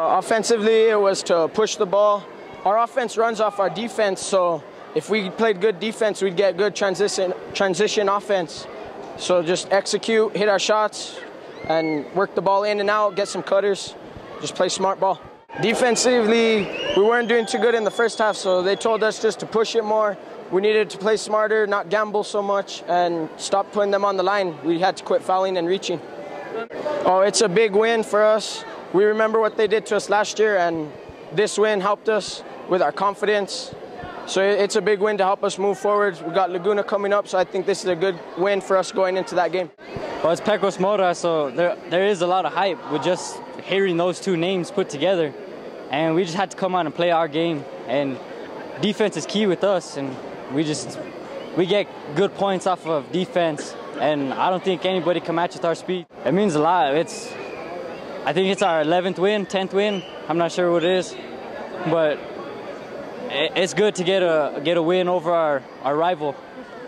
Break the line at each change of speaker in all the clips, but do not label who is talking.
Offensively, it was to push the ball. Our offense runs off our defense, so if we played good defense, we'd get good transition offense. So just execute, hit our shots, and work the ball in and out, get some cutters, just play smart ball. Defensively, we weren't doing too good in the first half, so they told us just to push it more. We needed to play smarter, not gamble so much, and stop putting them on the line. We had to quit fouling and reaching. Oh, it's a big win for us. We remember what they did to us last year, and this win helped us with our confidence. So it's a big win to help us move forward. We got Laguna coming up, so I think this is a good win for us going into that game.
Well, it's Pecos Mora, so there is a lot of hype with just hearing those two names put together. And we just had to come out and play our game. And defense is key with us, and we get good points off of defense. And I don't think anybody can match with our speed. It means a lot. I think it's our 11th win, 10th win. I'm not sure what it is, but it's good to get a win over our rival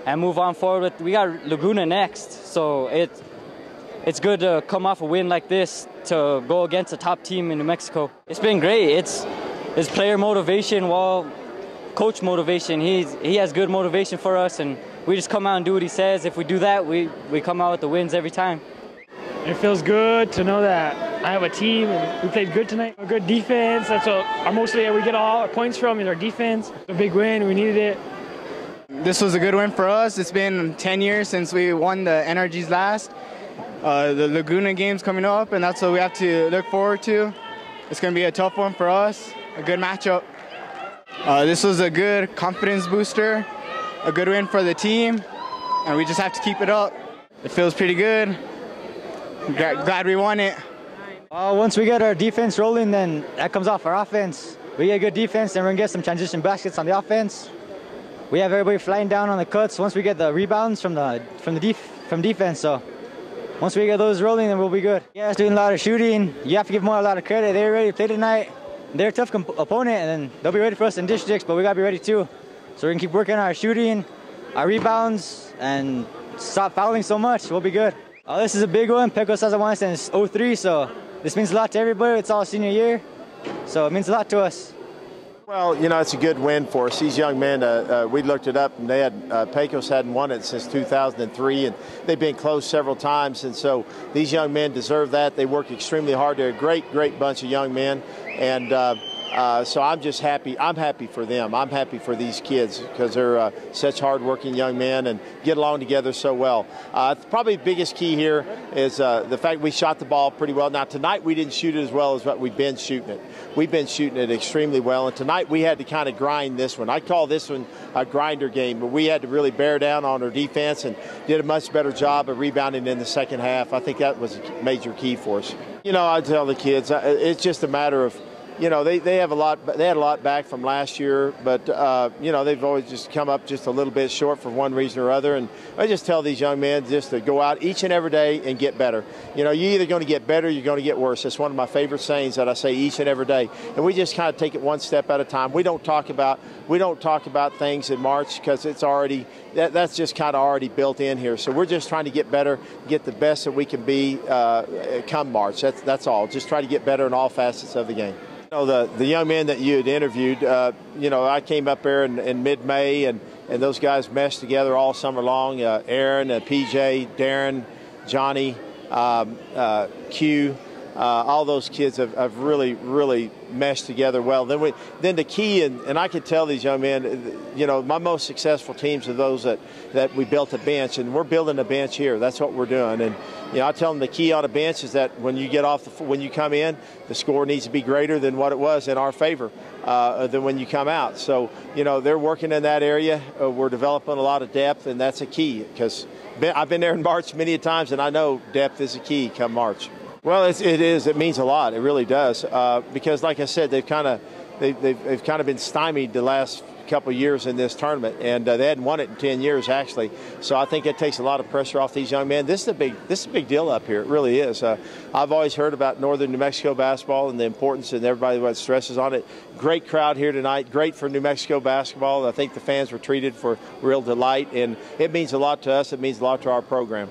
and move on forward. We got Laguna next, so it's good to come off a win like this to go against a top team in New Mexico. It's been great. It's player motivation, while coach motivation. He has good motivation for us, and we just come out and do what he says. If we do that, we come out with the wins every time.
It feels good to know that I have a team and we played good tonight. A good defense. That's what mostly we get all our points from is our defense. It's a big win. We needed it.
This was a good win for us. It's been 10 years since we won the NRG's last. The Laguna game's coming up, and that's what we have to look forward to. It's going to be a tough one for us, a good matchup. This was a good confidence booster, a good win for the team, and we just have to keep it up. It feels pretty good. Glad we won it.
Once we get our defense rolling, then that comes off our offense. We get good defense, then we're going to get some transition baskets on the offense. We have everybody flying down on the cuts once we get the rebounds from defense. So once we get those rolling, then we'll be good. Yeah, it's doing a lot of shooting. You have to give Mora a lot of credit. They were ready to play tonight. They're a tough opponent, and then they'll be ready for us in districts, but we got to be ready too. So we're going to keep working on our shooting, our rebounds, and stop fouling so much. We'll be good. This is a big one. Pecos hasn't won since '03, so this means a lot to everybody. It's all senior year, so it means a lot to us.
Well, you know, it's a good win for us. These young men, we looked it up, and they had Pecos hadn't won it since 2003, and they've been close several times. And so these young men deserve that. They work extremely hard. They're a great bunch of young men, and so I'm just happy. I'm happy for them. I'm happy for these kids because they're such hard-working young men and get along together so well. Probably the biggest key here is the fact we shot the ball pretty well. Now, tonight we didn't shoot it as well as what we've been shooting it. We've been shooting it extremely well, and tonight we had to kind of grind this one. I call this one a grinder game, but we had to really bear down on our defense and did a much better job of rebounding in the second half. I think that was a major key for us. You know, I tell the kids, it's just a matter of, you know, they had a lot back from last year, but you know, they've always just come up just a little bit short for one reason or other. And I just tell these young men just to go out each and every day and get better. You know, you're either going to get better or you're going to get worse. That's one of my favorite sayings that I say each and every day. And we just kind of take it one step at a time. We don't talk about things in March because it's already that's just kind of already built in here. So we're just trying to get better, get the best that we can be come March. That's all. Just try to get better in all facets of the game. You know, the young men that you had interviewed, you know, I came up there in mid-May, and those guys meshed together all summer long. Aaron, PJ, Darren, Johnny, Q, all those kids have really meshed together well. Then the key, and I could tell these young men, you know, my most successful teams are those that we built a bench, and we're building a bench here. That's what we're doing. And you know, I tell them the key on a bench is that when you get when you come in, the score needs to be greater than what it was in our favor than when you come out. So, you know, they're working in that area. We're developing a lot of depth, and that's a key because I've been there in March many times, and I know depth is a key come March. Well, it is. It means a lot. It really does because, like I said, they've kind of been stymied the last couple of years in this tournament, and they hadn't won it in 10 years actually. So I think it takes a lot of pressure off these young men. This is a big deal up here. It really is. I've always heard about Northern New Mexico basketball and the importance, and everybody what stresses on it. Great crowd here tonight. Great for New Mexico basketball. I think the fans were treated for real delight, and it means a lot to us. It means a lot to our program.